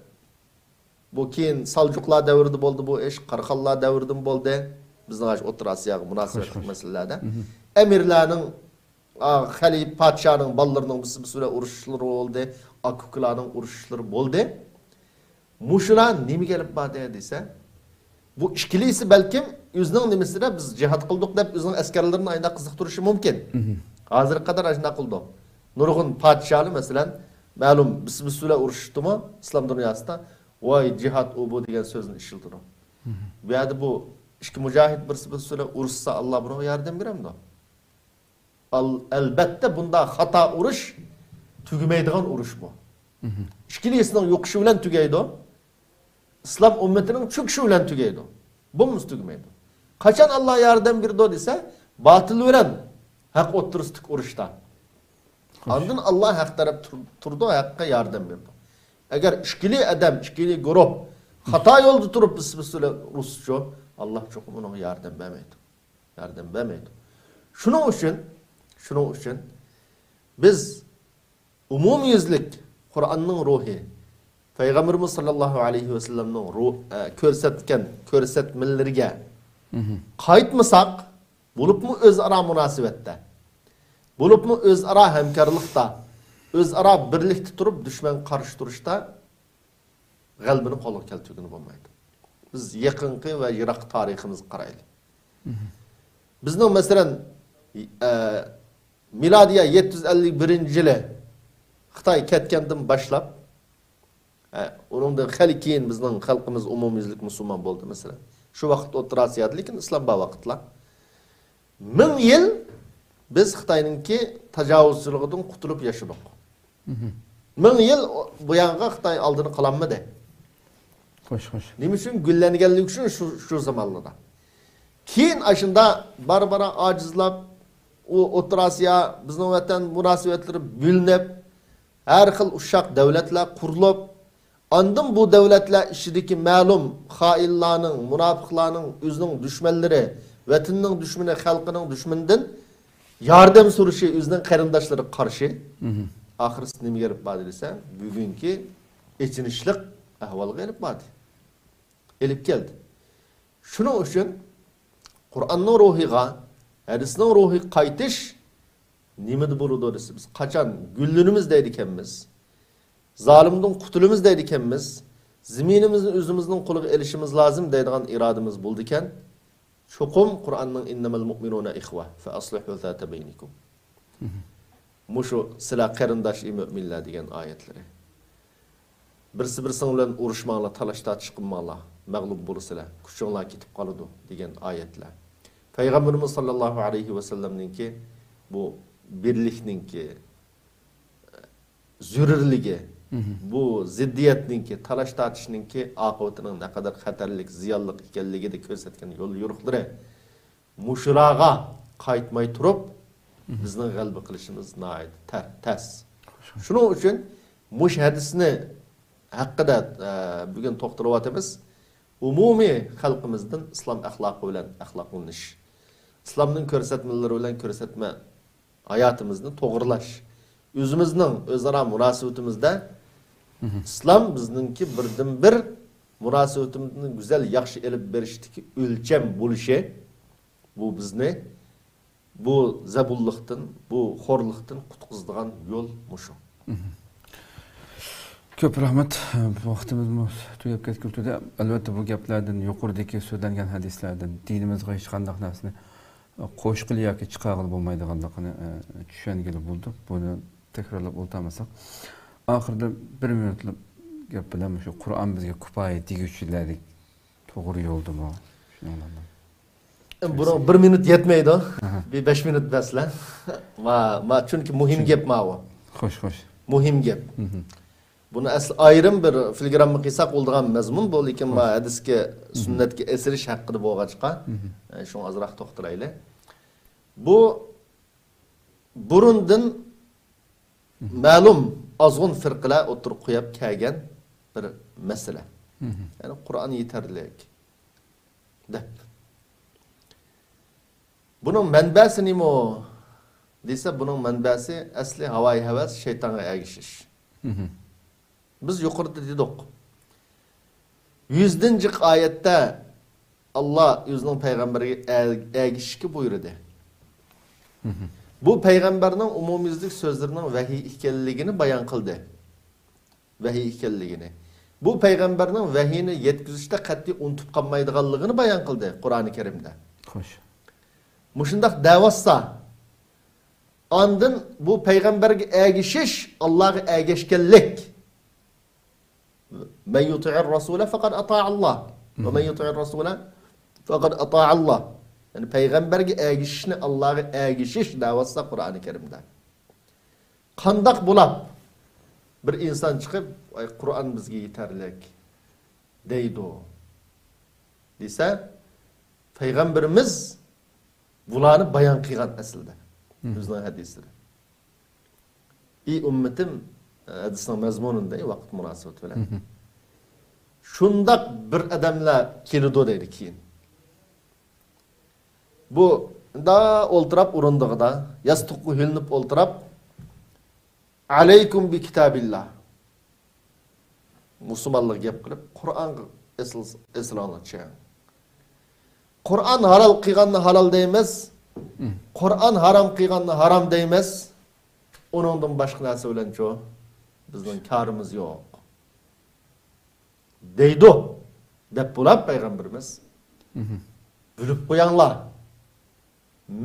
bu keyin Saljuqlar davrida bo'ldi bu ish, Qaraqallar davridan bo'ldi. Bizning O'rta Osiyoga munosabatli masalalarda emirlarning, xalif podshoning bolalarining biz bilan urushlari bo'ldi, akuklarning urushlari bo'ldi. Mushular nima kelib badi desa, bu ikkilisi balkim o'zining nimasida biz jihad qildik deb o'zining askarlarini ayda qiziqtirishi mumkin. Hozir qadar ajna qildi. Nurg'un podsholar masalan, ma'lum biz bilan urushdimi islom dunyosida, voy jihad u bu degan so'zni ishiltirdi. Bu yerda bu ikki mujohid birisi bilan urushsa Alloh buni yordam beramdi. Albatta bunda xato urush tugamaydigan urush bu. Ikkilisining yo'qishi bilan tugaydi. İslam ummatining cho'kishi bilan tugaydi. Bu tugamaydi. Qachon Alloh yordam berdi desa, batil bilan haq o'ttiristik urushda. Ondan Alloh haq taraf turdi, haqqa yordam berdi. Agar ikkili adam, ikkili guruh xato yo'lda turib biz bilan urushcho, Alloh cho'qim uning yordam bermaydi. Yordam bermaydi. Shuning uchun biz umumiyizlik Qur'onning ruhi, Peygamberimiz sallallahu aleyhi ve sellem'nin ko'rsatmalariga qaytmasak, bo'libmi o'zaro munosabatda, bo'libmi o'zaro hamkorlikda, o'zaro birlikda turib dushman qarshi turishda g'albini qo'lga keltirgani bo'lmaydi. Biz yaqinqi va yiroq tariximizga qaraylik. Bizning masalan milodiya 751-yili Xitoy ketgandan boshlab, uningdan xali keyin bizning xalqimiz umumiylik musulmon bo'ldi masalan. Shu vaqt O'rta Osiyoda, lekin islom bor vaqtlar 1000 yil biz Xitoyningki tajovuzchiligidan qutulib yashadik. 1000 yil bu yoqqa Xitoy oldini qilolmadi. Xo'sh. Nima uchun gullanganlik uchun shu zamonlarda. Keyin ashunda barbara ojizlab u O'rta Osiyo bizning vatan munosabatlari bo'linib, har xil ushaq davlatlar qurilib, ondan bu davlatlar ishidagi ma'lum xoinlarning, munofiqlarning o'zining dushmanlari, vatanning dushmani, xalqining dushmanidan yordam so'rashi o'zining qarindoshlari qarshi. Oxirisi nima kelib qoldi desa, bugungi echinishlik ahvolga kelib qoldi. Elib keldi. Shuning uchun Qur'onning ruhiga, hadisning ruhiga qaytish nimada bo'ladi desa, biz qachon gullanimiz deydi ekanmiz, zolimdan qutulimiz deydi ekanmiz, Zeminimizni o'zimizning qo'liga elishimiz lozim deydigan irodamiz bo'ldi ekan, cho'qim Qur'onning innamal mu'minuna ihva fa aslihu zata baynikum. Mushu sizlar qarindosh mu'minlar degan oyatlari. Birsi birsin bilan urushmanglar, talash tortish qilmanglar, mag'lub bo'lsizlar, kuchinglar ketib qoladi degan oyatlar. Payg'ambarimiz sollallohu alayhi va sallamninki bu birlikninki zürürligi, bu ziddiyetninki, talash tortishninki oqibatining ne kadar xatarlik, ziyonlik ekanligini ko'rsatgan yo'l yo'riqlari mushraga qaytmay turib bizning g'alaba qilishimiz tas. Shuning uchun mush hadisni haqida bugun to'xtalyapmiz. Umumiy xalqimizdan islom axloqi bilan axloqlanish, islomning ko'rsatmalari bilan ko'rsatma hayotimizni to'g'rilash, o'zimizning o'zaro munosabatimizda islom bizningki birdan bir munosabatimizni go'zal, yaxshi elib berishdagi o'lcham bo'lishi, bu bizni bu zabullikdan, bu xo'rlikdan qutqizadigan yo'l mushu. Ko'p rahmat. Vaqtimiz tugab ketganda albatta bu gaplardan, yuqoridagi so'zlangan hadislardan dinimizga hech qanday narsani qo'shqil yoki chiqarib bo'lmaydiganligini tushungili bo'ldik. Buni takrorlab o'tamasak, oxirida 1 minutlik gap bilan shu Qur'on bizga kifoya teguvchilarning to'g'ri yo'ldimi? Buni 1 minut yetmaydi. Bir 5 minut basla. Ma chunki muhim gap ma'vo. Xo'sh. Muhim gap. Buni asli ayrim bir filgramma qilsak bo'ladigan mazmun bu, lekin ma hadisga, sunnatga esirish haqida bo'lg'achqa, shuni ozroq to'xtalaylik. Bu burundan ma'lum ozg'un firqalar o'tirib qo'yib kelgan bir masala. Ya'ni Qur'on yetarlik deb. Buning manbasi nima desa, buning manbasi asli havoyi havas, shaytonga ergishish. Biz yuqorida dedik. 100-nji oyatda Allah o'zining payg'ambariga ergishishga buyurdi. Bu payg'ambarning umumiylik so'zlarining vahiy ekanligini bayon qildi. Vahiy ekanligini. Bu payg'ambarning vahiyni yetkazishda qat'iy unutib qolmaydiganligini bayon qildi Qur'oni Karimda. Xo'sh. Mushundaq da'vatsa, ondan bu payg'ambarga ergishish Allohga ergashganlik. Men yuti'ir rasula faqad ata'a Allah. Ve men yuti'ir rasula faqad ata'a Allah. Yani peygamberge ergişishni Allah'a ergishish davatsa Qur'oni Karimda. Qandaq bo'lib bir inson chiqib, "Ay Qur'on bizga yetarlik" deydi. Desa, payg'ambarimiz bularni bayon qilgan aslida. Bizning hadislar. Ey ummatim, hadisning mazmununda vaqt munosabati bilan. Shundaq bir odamlar keldi deydi keyin. Bu da o'ltirib o'rindig'ida, yastuqqa hilinib o'ltirib, "Alaykum bi kitabillah." Musulmonlar gap qilib, Qur'onga eslanchi. Qur'on halol qilganni halol deymiz. Qur'on harom qilganni harom deymiz. Onundan boshqa narsa bilan-chi bizning karimiz yo'q. Deydi deb bo'lib payg'ambarimiz. Bilib qo'yinglar.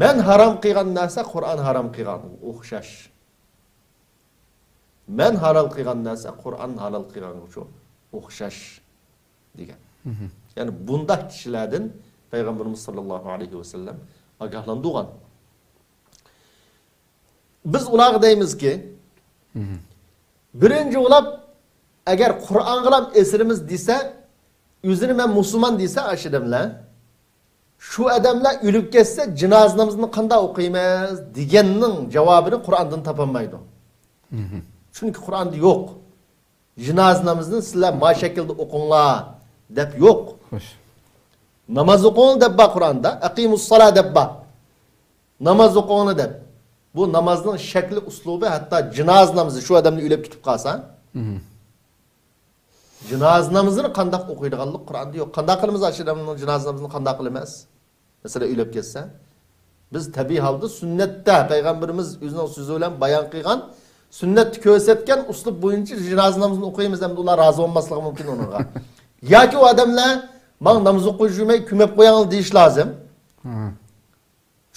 Men harom qilgan narsa Qur'on harom qilgan o'xshash. Men halol qilgan narsa Qur'on halol qilganga o'xshash degan. Ya'ni bunday kishilardan payg'ambarimiz sollallohu alayhi va sallam ogohlantirgan. Biz ularga deymizki, birinchi bo'lib agar Qur'on bilan esirimiz desa, o'zini men musulmon desa, ashadamlar shu odamlar o'lib ketsa, jinozamizni qanday o'qiymiz deganning javobini Qur'ondan topolmaydi. Chunki Qur'onda yo'q. Jinozamizni sizlar ma shaklda o'qinglar deb yo'q. Xo'sh. Namoz o'qing deb bor Qur'onda, aqimus solat deb bor. Namoz o'qing deb. Bu namozning shakli, uslubi, hatto jinozamizni shu odamni o'lib ketib qolsa, jinozamizni qanday o'qiydiganlik Qur'onda yo'q. Qanday qilamiz ashadamning jinozamizni qanday qilamiz? Masalan, o'lib ketsa, biz tabiiy holda sunnatda payg'ambarimiz o'zining so'zi bilan bayon qilgan sünnetni ko'rsatgan uslub bo'yicha janoza namozini o'qiymiz hamda ular rozi bo'lmasligi mumkin unga. Yoki u odamlar "Men namoz o'qiy yurmay ko'mib qo'ying" deyish lozim.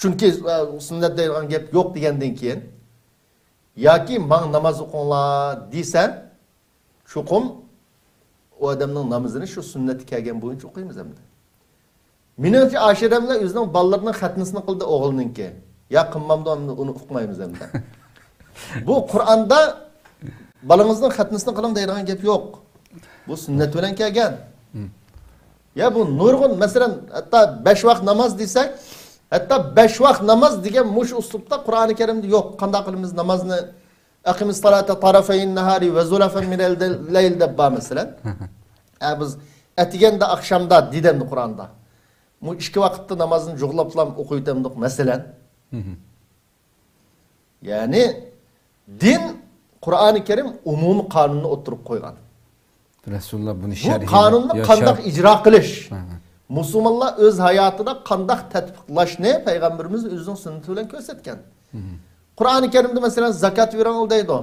Chunki sunnat degan gap yo'q degandan keyin yoki "Men namoz o'qinglar" desa, cho'qim o adamning namozini shu sunnatga kelgan bo'yicha o'qiymiz hamda. Menimcha ashadamlar o'zining ballarning xatnisini qildi o'g'ilninki. Ya qilmamda uni o'qimaymiz hamda. Bu Qur'onda balangizning xatnisini qiling deydigan gap yo'q. Bu sunnat bilan kelgan. Ya bu nurg'un masalan hatta 5 vaqt namoz desak, hatta 5 vaqt namoz degan mush uslubda Qur'oni Karimda yo'q. Qanday qilamiz namozni aqimis salata tarafayn nahari va zulafan min al-layl deb ba masalan. Biz atiganda akşamda didemdi Qur'onda. Bu 2 vaqtda namozni jug'lablam o'qiytamdik masalan. Yani din Qur'oni Karim umumiy qonunni o'tirib qo'ygan. Rasululloh buni bu qonunni qanday ijro qilish, musulmonlar o'z hayotida qanday tatbiqlashni payg'ambarimiz o'zining sunnati bilan ko'rsatgan. Qur'oni Karimda masalan zakat berang deydi.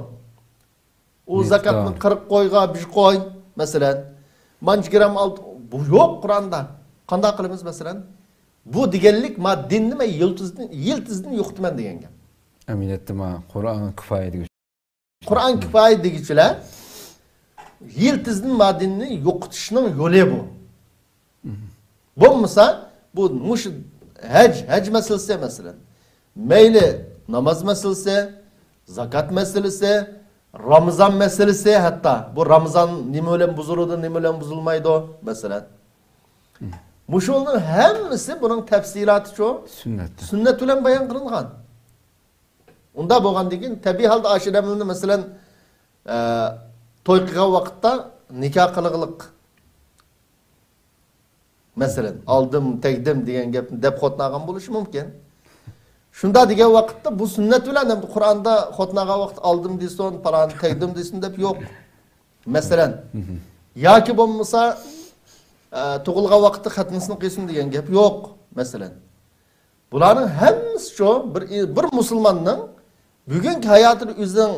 U zakatni 40 qo'yga 1 qo'y masalan. Manch gram bu yo'q Qur'onda. Qanday qilamiz masalan? Bu deganlik ma dinni va yiltizni yo'qtiman degan gap. Aminatda ma Qur'on kifoya degan. Qur'on kifoya degichilar yiltizni madinni yo'qotishning yo'li bu. Bo'lmasa bu mush hac masalasi masalan. Mayli namoz masalasi, zakat masalasi, Ramazan masalasi hatta bu Ramazan nima bilan buziladi, nima bilan buzilmaydi masalan. Muşulun hemmisi bunun tafsilati şu sünnet bilan bayon qilingan. Unda bo'lgandan tabiiy holda ashiramizni masalan to'y qilgan vaqtda nikoh qilganlik masalan aldım tegdim degan gapni deb xotnagan bo'lishi mumkin. Shunda degan vaqtda bu sunnat bilan ham Qur'onda xotnagan vaqt aldım desin, falan tegdim desin deb yo'q. Masalan yoki bo'lmasa tug'ilgan vaqtda xatnisini qilsin degan gap yo'q masalan. Bularning hammasi şu bir musulmonning bugungi hayotini o'zining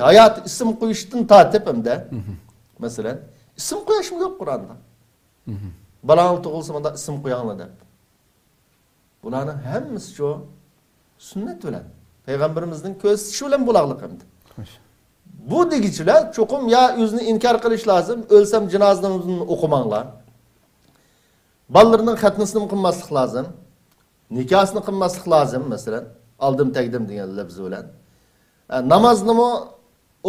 hayat ism qo'yishdan tortib hamda masalan ism qo'yish yo'q Qur'onda. Balang tug'ilsa bunda ism qo'yinglar deb. Bularning hammasi şu sunnat bilan payg'ambarimizning ko'rsatishi bilan bo'lag'liq hamda. Bu degichilar cho'qim ya o'zini inkor qilish lozim, o'lsam janozamni o'qimanglar. Ballarning xatnisini qilmaslik lozim. Nikosini qilmaslik lozim masalan, aldım tegdim degan lafz bilan. Namozni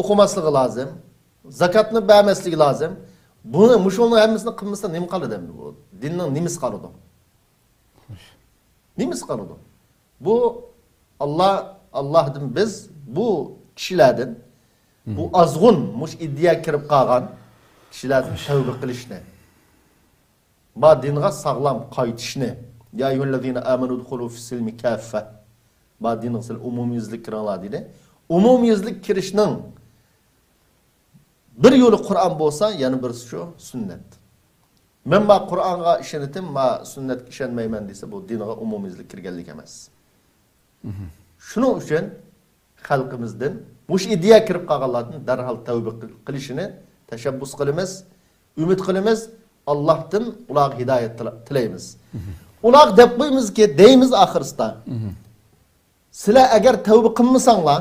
o'qimasligi lozim. Zakatni bermasligi lozim. Buni mushuni hammasini qilmasa nima qiladi endi bu? Dinning nimasi qoladi? Nimasi qoladi? Bu Allohdan biz bu kishilardan bu azg'un mush iddia kirib qolgan kishilardan tavba qilishni, ma dinga sog'lom qaytishni, ya ayyuhallazina amanu udkhulu fis-silmi kaffa, ma dinning umumiylik kiringlar dedi. Umumiylik kirishning bir yo'li Qur'on bo'lsa, yana birisi shu sunnat. Men ma Qur'onga ishonatim, ma sunnatga ishonmayman desa, bu dinga umumiylik kirganlik emas. Shuning uchun xalqimizdan mush iddia kirib qolganlardan darhol tavba qilishini tashabbus qilamiz, umid qilamiz, Allohdan ularga hidoyat tilaymiz. Ular deb qo'ymizki, deymiz oxirsida. Sizlar agar tavba qilmasanglar,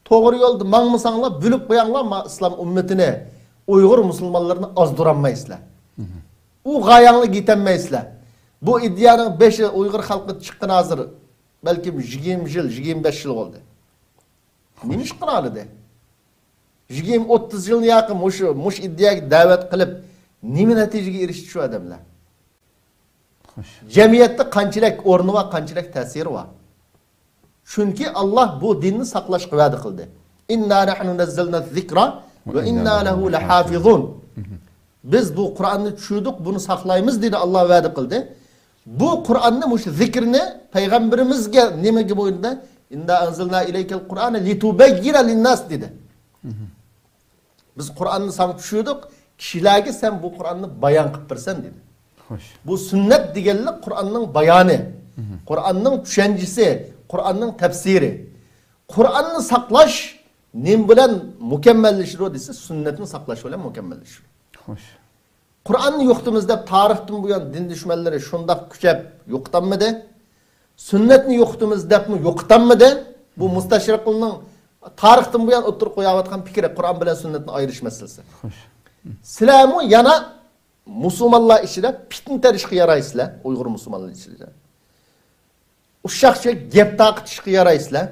to'g'ri yo'lda mangmasanglar, bo'lib qo'yanglar, ma islom ummatini, Uyg'ur musulmonlarini ozdiranmaysizlar. U g'oyangga yetolmaysizlar. Bu iddianing 5i Uyg'ur xalqi chiqqan hozir, balki 20 yil, 25 yil bo'ldi. Nima ish qiladi? 20-30 yilni yaqin mush iddiaga da'vat qilib, nima natijaga erishdi shu odamlar? Jamiyatda qanchalik o'rni va qanchalik ta'siri bor. Chunki Alloh bu dinni saqlashga va'da qildi. Inna nahnu nazzalna zikra va inna lahu lahafizun. Biz bu Qur'onni tushundik, buni saqlaymiz dedi Alloh va'da qildi. Bu Qur'onni mush zikrni payg'ambarimizga nimaga bo'yinda inna anzalna ilaykal Qur'ana litubayyina lin-nas dedi. Biz Qur'onni sana tushundik, kishilarga sen bu Qur'onni bayon qilib bersan dedi. Bu sunnat deganlik Qur'onning bayoni, Qur'onning tushunchisi, Qur'onning tafsiri. Qur'onni saqlash nim bilan mukammalleşir o dese sünnetni saqlash bilan mukammalleşir. Xo'sh. Qur'onni yo'qtimiz deb tarixdan bu yon din dushmanlari shundoq kuchab yo'qtanmidi? Sünnetni yo'qtimiz debmi yo'qtanmidi? Bu mustashriqning tarixdan bu yon o'tirib qo'yayotgan fikri Qur'on bilan sunnatni ayirish masalasi. Xo'sh. Sizlarmi yana musulmonlar ichida fitna tarishga yaraysizlar, Uyg'ur musulmonlar ichida. Uşaqcha gap taqitishga yaraysizlar.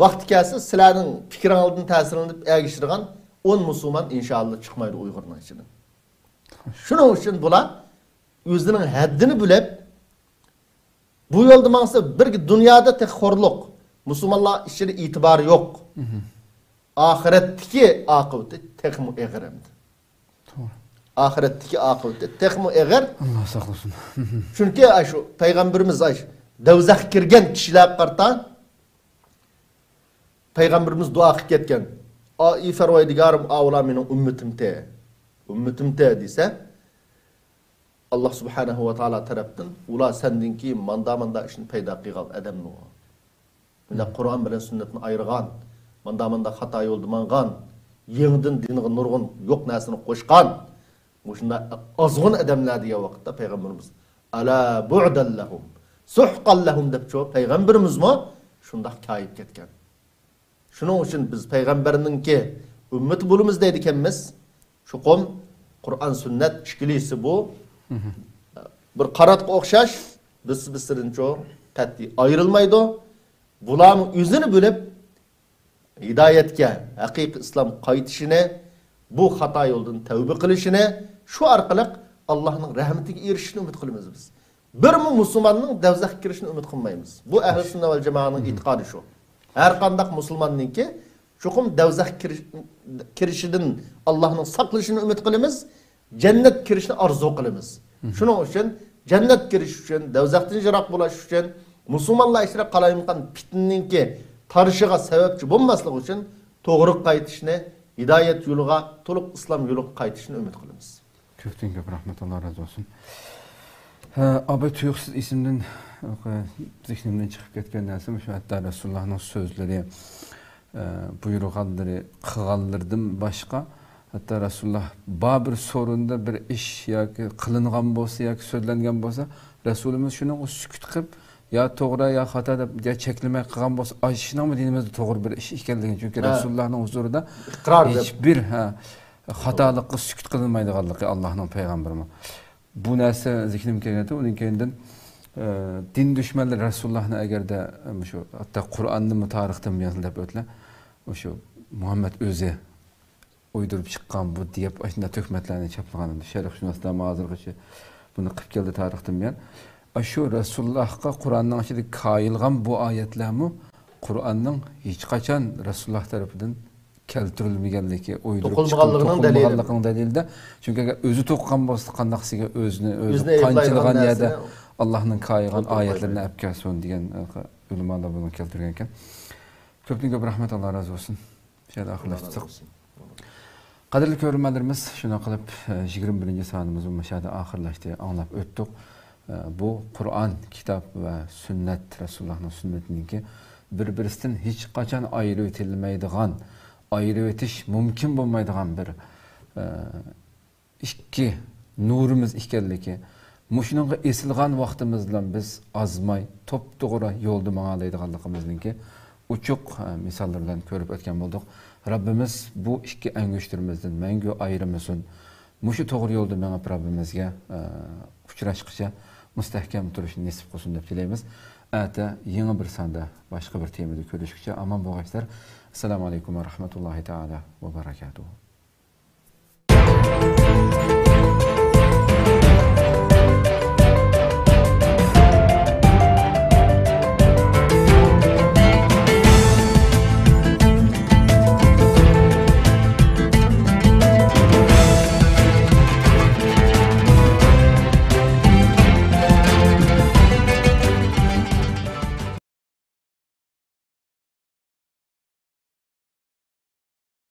Vaqti kelsa sizlarning fikringizdan ta'sirlanib ergishtirgan 10 musulmon inshaalloh chiqmaydi Uyg'urning ichidan. Shuning uchun bular o'zining haddini bilib bu yo'lda maqsa bir dunyoda texxorliq, musulmonlar ichida e'tibor yo'q. Oxiratdagi oqibati texmu eg'irmdi. To'g'ri. Oxiratdagi oqibati texmu eg'ir. Alloh saqlasin. Chunki shu payg'ambarimiz davzax kirgan kishilar qarta payg'ambarimiz duo qilib ketgan. Ey Farvoydigarim, avla mening ummatimte desa Allah subhanahu wa ta'ala tarafdan ular sendin ki manda ishni paydo qilgan odamni. Bunda Qur'on bilan sunnatni ayirgan, manda xato yo'lda mangan, yengdin dinga nurg'un yo'q narsani qo'shgan. Shunda ozg'un odamlar degan vaqtda payg'ambarimiz ala bu'dan lahum suhqan lahum deb payg'ambarimizmi shunda kayib ketgan. Shuning uchun biz payg'ambarninki ummat bo'lamiz deydi ekanmiz. Şu Kur'an sünnet işkilisi bu. Bir qaratqa o'xshash biz-bisirin çoğu tatti ayrılmaydı. Bularni o'zini bilib hidayetga, haqiqiy islom qaytishini, bu xato yo'ldan tavba qilishini, shu orqali Allohning rahmatiga erishishni umid qilamiz biz. Bir musulmonning davzax kirishini umid qilmaymiz. Bu ahli sunna vel jamoaning e'tiqodi shu. Har qanday musulmonninki chuqum davzax kirishidan Allohning saqlashini umid qilamiz, jannat kirishni orzu qilamiz. Shuning uchun jannat kirish uchun, davzaxdan yiroq bo'lish uchun musulmonlar ichida qalayotgan fitninki tarishiga sababchi bo'lmasligi uchun to'g'ri qaytishni, hidoyat yo'liga, to'liq islom yo'liga qaytishni umid qilamiz. Ko'pdan ko'p rahmat, Alloh razı olsun. Abi tuyuqsiz isimden zihnimden chiqib ketgan narsa shu hatta Rasulullahning so'zlari, buyruqlari, qilganlardan boshqa hatta Rasulullah bir sorunda bir ish yoki qilingan bo'lsa yoki so'zlangan bo'lsa, Rasulimiz shuni sukut qilib ya to'g'ri ya xato deb cheklamay qilgan bo'lsa, aytishning dinimizda to'g'ri bir ish ekanligi, chunki Rasulullahning huzurida hech bir xatolikqa sukut qilinmaydiganligi Allohning payg'ambarimi. Bu narsa zikrim kelganda uning keyindan din düşmanları Resulullah'ın eğer de şu hatta Kur'an'ı mı tarihten mi yazılıp ötle şu Muhammed Öz'e uydurup çıkan bu diye aslında töhmetlerini çaplaganında şerh şunasında mazırgıcı bunu kıp geldi tarihten mi şu Resulullah'a Kur'an'ın içinde kayılgan bu ayetler mi Kur'an'ın hiç kaçan Resulullah tarafından keltirilmegenligi uydurup to'qilmaganligini dalilida chunki o'zi to'qqan bo'lsa qandaqsiga o'zini qanchilgan yerda Allohning qaygan oyatlarini olib kelsin degan ulamolar buni keltirgan ekan. Ko'pdan ko'p rahmat, Alloh razı olsun. Şöyle oxirlashtirsak. Qadrli ko'ruvchilarimiz, shuna qilib 21-sonimiz bu mashada oxirlashdi, anglab o'tdik. Bu Qur'on, kitob va sunnat, Rasulullohning sunnatiniki bir-biridan hech qachon ayirib etilmaydigan, ayırıp etiş mümkün bo'lmaydigan bir ikki nurimiz ekanligi. Muşununga esilgan vaqtimizdan biz azmay, top-to'g'ri yo'lda mang'alaydiganligimizniki uchuq misollardan ko'rib o'tgan bo'ldik. Rabbimiz bu ikki angushtirimizdan mangu ayirmasin. Mushu to'g'ri yo'lda mengib Rabbimizga uchrashqicha mustahkam turishni nasib qilsin deb tilaymiz. Ata yangi bir sonda boshqa bir temada ko'rishguncha omon bo'linglar. Assalomu alaykum va rahmatullohi taala va barakatuh.